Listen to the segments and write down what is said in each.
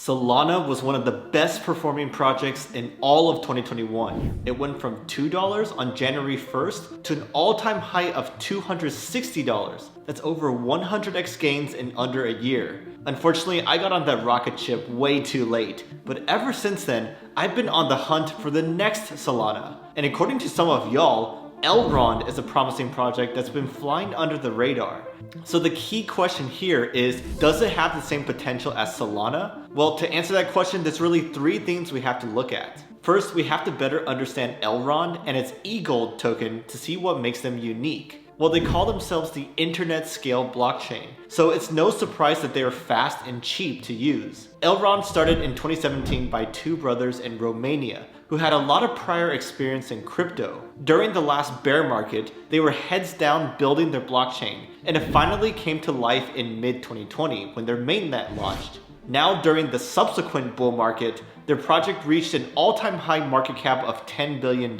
Solana was one of the best performing projects in all of 2021. It went from $2 on January 1st to an all-time high of $260. That's over 100x gains in under a year. Unfortunately, I got on that rocket ship way too late, but ever since then, I've been on the hunt for the next Solana. And according to some of y'all, Elrond is a promising project that's been flying under the radar. So the key question here is, does it have the same potential as Solana? Well, to answer that question, there's really three things we have to look at. First, we have to better understand Elrond and its EGLD token to see what makes them unique. Well, they call themselves the internet scale blockchain, so it's no surprise that they are fast and cheap to use. Elrond started in 2017 by two brothers in Romania who had a lot of prior experience in crypto. During the last bear market, they were heads down building their blockchain, and it finally came to life in mid-2020 when their mainnet launched. Now, during the subsequent bull market, their project reached an all-time high market cap of $10 billion.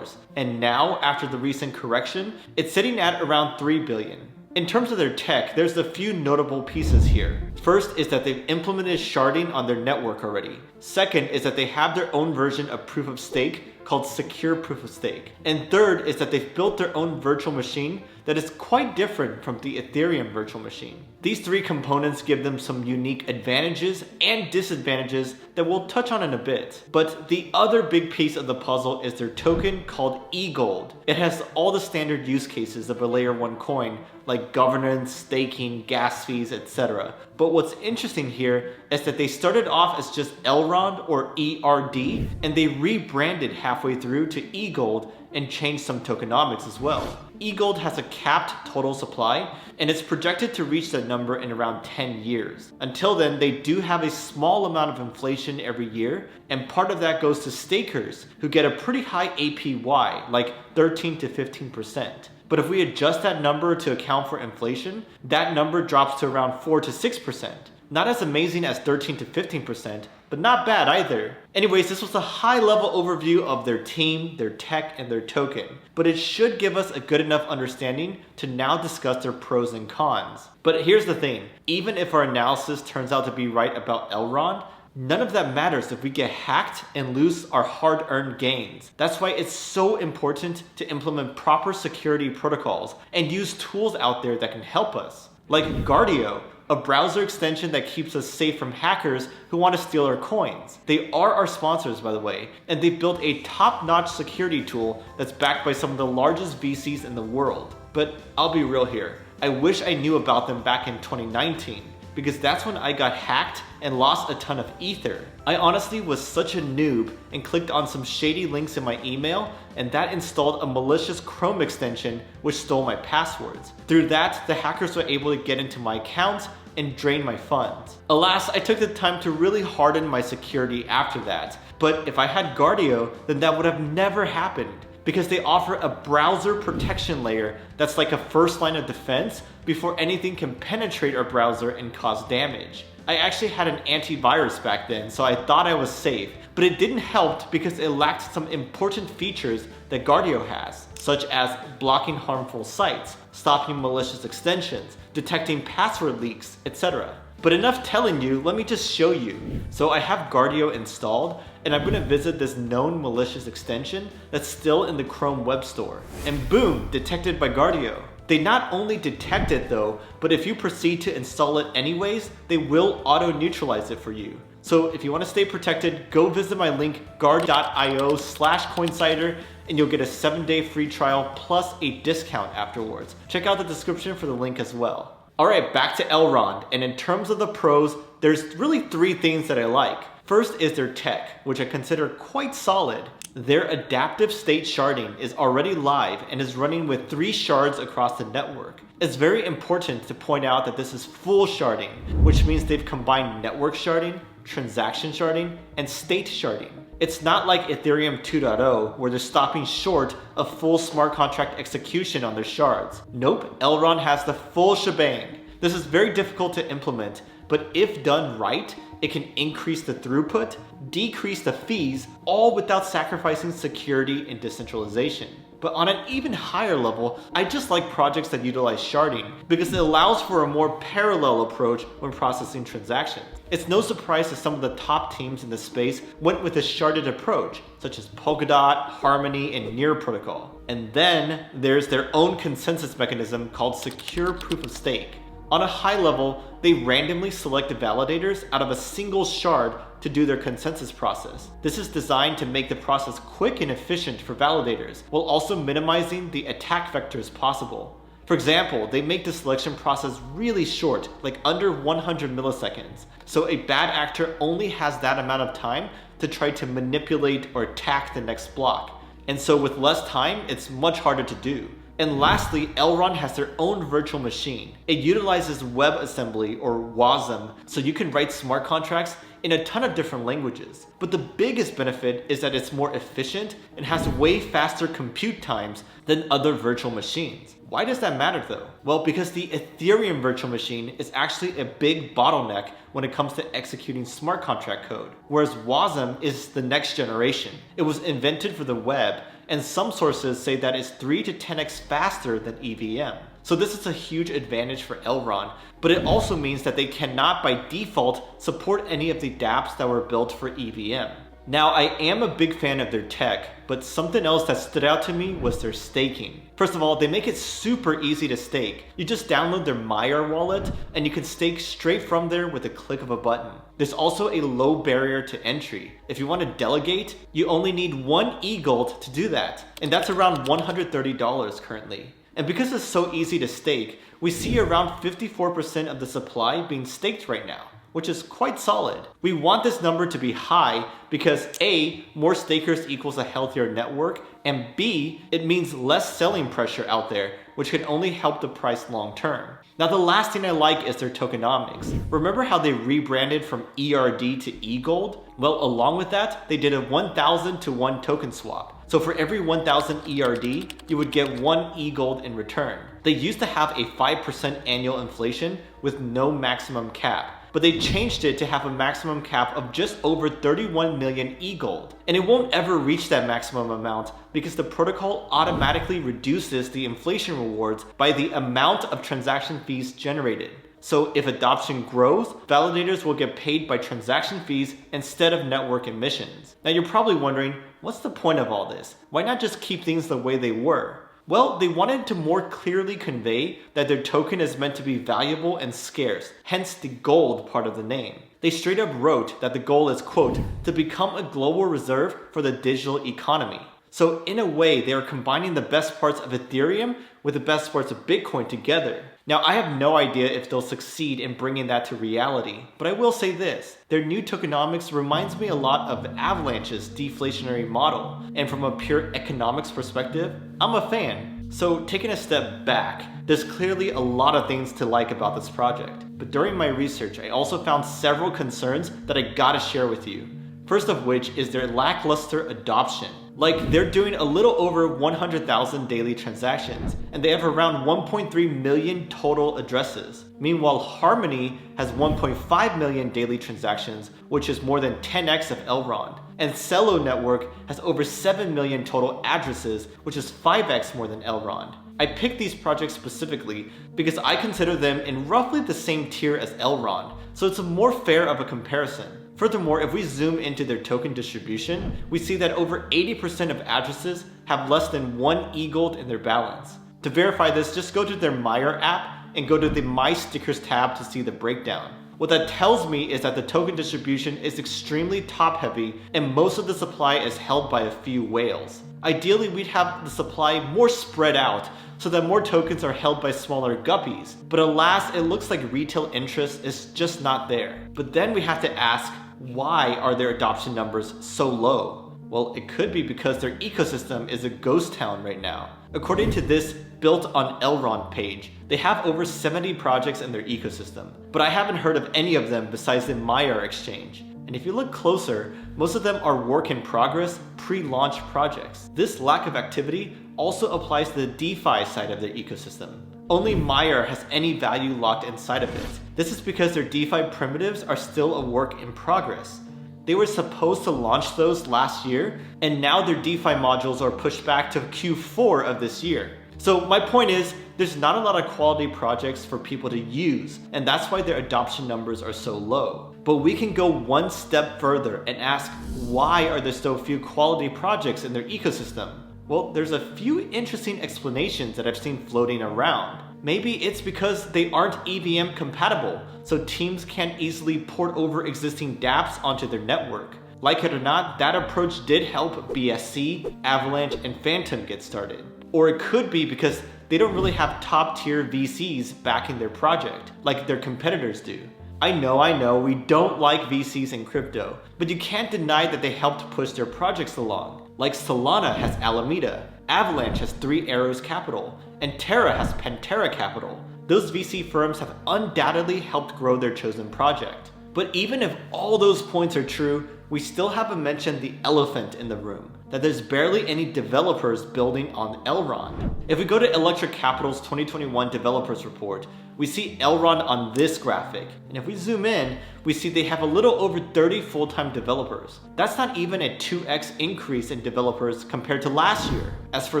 And now, after the recent correction, it's sitting at around $3 billion. In terms of their tech, there's a few notable pieces here. First is that they've implemented sharding on their network already. Second is that they have their own version of proof of stake called secure proof of stake. And third is that they've built their own virtual machine that is quite different from the Ethereum virtual machine. These three components give them some unique advantages and disadvantages that we'll touch on in a bit. But the other big piece of the puzzle is their token called EGLD. It has all the standard use cases of a layer 1 coin, like governance, staking, gas fees, etc. But what's interesting here is that they started off as just Elrond or ERD, and they rebranded halfway through to EGLD and changed some tokenomics as well. EGLD has a capped total supply, and it's projected to reach that number in around 10 years. Until then, they do have a small amount of inflation every year, and part of that goes to stakers, who get a pretty high APY, like 13 to 15%. But if we adjust that number to account for inflation, that number drops to around 4 to 6%. Not as amazing as 13 to 15%, but not bad either. Anyways, this was a high-level overview of their team, their tech, and their token, but it should give us a good enough understanding to now discuss their pros and cons. But here's the thing, even if our analysis turns out to be right about Elrond, none of that matters if we get hacked and lose our hard-earned gains. That's why it's so important to implement proper security protocols and use tools out there that can help us. Like Guardio, a browser extension that keeps us safe from hackers who want to steal our coins. They are our sponsors, by the way, and they've built a top-notch security tool that's backed by some of the largest VCs in the world. But I'll be real here, I wish I knew about them back in 2019, because that's when I got hacked and lost a ton of ether. I honestly was such a noob and clicked on some shady links in my email, and that installed a malicious Chrome extension which stole my passwords. Through that, the hackers were able to get into my accounts and drain my funds. Alas, I took the time to really harden my security after that, but if I had Guardio, then that would have never happened, because they offer a browser protection layer that's like a first line of defense before anything can penetrate our browser and cause damage. I actually had an antivirus back then, so I thought I was safe, but it didn't help because it lacked some important features that Guardio has, such as blocking harmful sites, stopping malicious extensions, detecting password leaks, etc. But enough telling you, let me just show you. So I have Guardio installed, and I'm gonna visit this known malicious extension that's still in the Chrome Web Store. And boom, detected by Guardio. They not only detect it though, but if you proceed to install it anyways, they will auto-neutralize it for you. So if you want to stay protected, go visit my link guard.io/coinsider and you'll get a 7-day free trial plus a discount afterwards. Check out the description for the link as well. Alright, back to Elrond, and in terms of the pros, there's really three things that I like. First is their tech, which I consider quite solid. Their adaptive state sharding is already live and is running with 3 shards across the network. It's very important to point out that this is full sharding, which means they've combined network sharding, transaction sharding, and state sharding. It's not like Ethereum 2.0 where they're stopping short of full smart contract execution on their shards. Nope, Elrond has the full shebang. This is very difficult to implement, but if done right, it can increase the throughput, decrease the fees, all without sacrificing security and decentralization. But But on an even higher level, I just like projects that utilize sharding because it allows for a more parallel approach when processing transactions. It's no surprise that some of the top teams in the space went with a sharded approach, such as Polkadot, Harmony, and Near Protocol. And then there's their own consensus mechanism called Secure Proof of Stake. On a high level, they randomly select validators out of a single shard to do their consensus process. This is designed to make the process quick and efficient for validators, while also minimizing the attack vectors possible. For example, they make the selection process really short, like under 100 milliseconds, so a bad actor only has that amount of time to try to manipulate or attack the next block. And so with less time, it's much harder to do. And lastly, Elrond has their own virtual machine. It utilizes WebAssembly or WASM, so you can write smart contracts in a ton of different languages. But the biggest benefit is that it's more efficient and has way faster compute times than other virtual machines. Why does that matter though? Well, because the Ethereum virtual machine is actually a big bottleneck when it comes to executing smart contract code, whereas WASM is the next generation. It was invented for the web, and some sources say that it's 3 to 10x faster than EVM. So this is a huge advantage for Elrond, but it also means that they cannot by default support any of the dApps that were built for EVM. Now, I am a big fan of their tech, but something else that stood out to me was their staking. First of all, they make it super easy to stake. You just download their Meyer wallet, and you can stake straight from there with a click of a button. There's also a low barrier to entry. If you want to delegate, you only need 1 EGLD to do that, and that's around $130 currently. And because it's so easy to stake, we see around 54% of the supply being staked right now, which is quite solid. We want this number to be high because A, more stakers equals a healthier network, and B, it means less selling pressure out there, which can only help the price long term. Now the last thing I like is their tokenomics. Remember how they rebranded from ERD to EGLD? Well, along with that, they did a 1,000 to 1 token swap. So for every 1,000 ERD, you would get 1 EGLD in return. They used to have a 5% annual inflation with no maximum cap, but they changed it to have a maximum cap of just over 31 million EGLD. And it won't ever reach that maximum amount because the protocol automatically reduces the inflation rewards by the amount of transaction fees generated. So if adoption grows, validators will get paid by transaction fees instead of network emissions. Now you're probably wondering, what's the point of all this? Why not just keep things the way they were? Well, they wanted to more clearly convey that their token is meant to be valuable and scarce, hence the gold part of the name. They straight up wrote that the goal is, quote, to become a global reserve for the digital economy. So in a way, they are combining the best parts of Ethereum with the best parts of Bitcoin together. Now, I have no idea if they'll succeed in bringing that to reality, but I will say this. Their new tokenomics reminds me a lot of Avalanche's deflationary model, and from a pure economics perspective, I'm a fan. So taking a step back, there's clearly a lot of things to like about this project, but during my research, I also found several concerns that I gotta share with you. First of which is their lackluster adoption. Like, they're doing a little over 100,000 daily transactions, and they have around 1.3 million total addresses. Meanwhile, Harmony has 1.5 million daily transactions, which is more than 10x of Elrond. And Celo Network has over 7 million total addresses, which is 5x more than Elrond. I picked these projects specifically because I consider them in roughly the same tier as Elrond, so it's a more fair of a comparison. Furthermore, if we zoom into their token distribution, we see that over 80% of addresses have less than 1 EGLD in their balance. To verify this, just go to their Meyer app and go to the My Stickers tab to see the breakdown. What that tells me is that the token distribution is extremely top heavy and most of the supply is held by a few whales. Ideally, we'd have the supply more spread out so that more tokens are held by smaller guppies. But alas, it looks like retail interest is just not there. But then we have to ask, why are their adoption numbers so low? Well, it could be because their ecosystem is a ghost town right now. According to this Built on Elrond page, they have over 70 projects in their ecosystem, but I haven't heard of any of them besides the Meyer exchange. And if you look closer, most of them are work in progress, pre-launch projects. This lack of activity also applies to the DeFi side of their ecosystem. Only Meyer has any value locked inside of it. This is because their DeFi primitives are still a work in progress. They were supposed to launch those last year, and now their DeFi modules are pushed back to Q4 of this year. So my point is, there's not a lot of quality projects for people to use, and that's why their adoption numbers are so low. But we can go one step further and ask, why are there so few quality projects in their ecosystem? Well, there's a few interesting explanations that I've seen floating around. Maybe it's because they aren't EVM compatible, so teams can't easily port over existing dApps onto their network. Like it or not, that approach did help BSC, Avalanche, and Phantom get started. Or it could be because they don't really have top tier VCs backing their project, like their competitors do. I know, we don't like VCs in crypto, but you can't deny that they helped push their projects along. Like Solana has Alameda, Avalanche has 3 Arrows Capital, and Terra has Pantera Capital. Those VC firms have undoubtedly helped grow their chosen project. But even if all those points are true, we still haven't mentioned the elephant in the room, that there's barely any developers building on Elrond. If we go to Electric Capital's 2021 developers report, we see Elrond on this graphic, and if we zoom in, we see they have a little over 30 full-time developers. That's not even a 2x increase in developers compared to last year. As for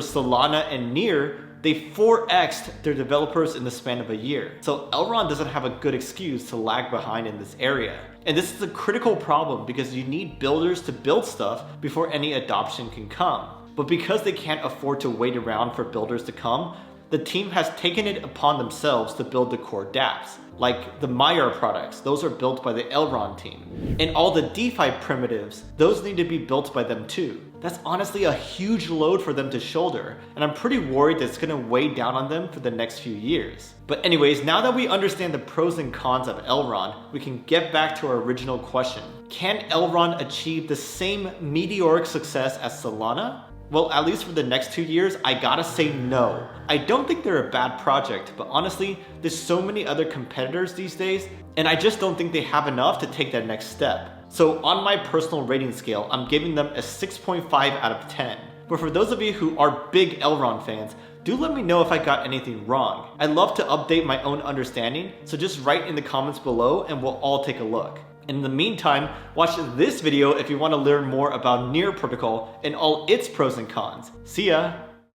Solana and Near, they 4x'd their developers in the span of a year. So Elrond doesn't have a good excuse to lag behind in this area. And this is a critical problem because you need builders to build stuff before any adoption can come. But because they can't afford to wait around for builders to come, the team has taken it upon themselves to build the core dApps. Like the Maya products, those are built by the Elrond team. And all the DeFi primitives, those need to be built by them too. That's honestly a huge load for them to shoulder, and I'm pretty worried that it's gonna weigh down on them for the next few years. But anyways, now that we understand the pros and cons of Elrond, we can get back to our original question. Can Elrond achieve the same meteoric success as Solana? Well, at least for the next 2 years, I gotta say no. I don't think they're a bad project, but honestly, there's so many other competitors these days, and I just don't think they have enough to take that next step. So on my personal rating scale, I'm giving them a 6.5 out of 10. But for those of you who are big Elrond fans, do let me know if I got anything wrong. I'd love to update my own understanding, so just write in the comments below and we'll all take a look. In the meantime, watch this video if you want to learn more about Near Protocol and all its pros and cons. See ya!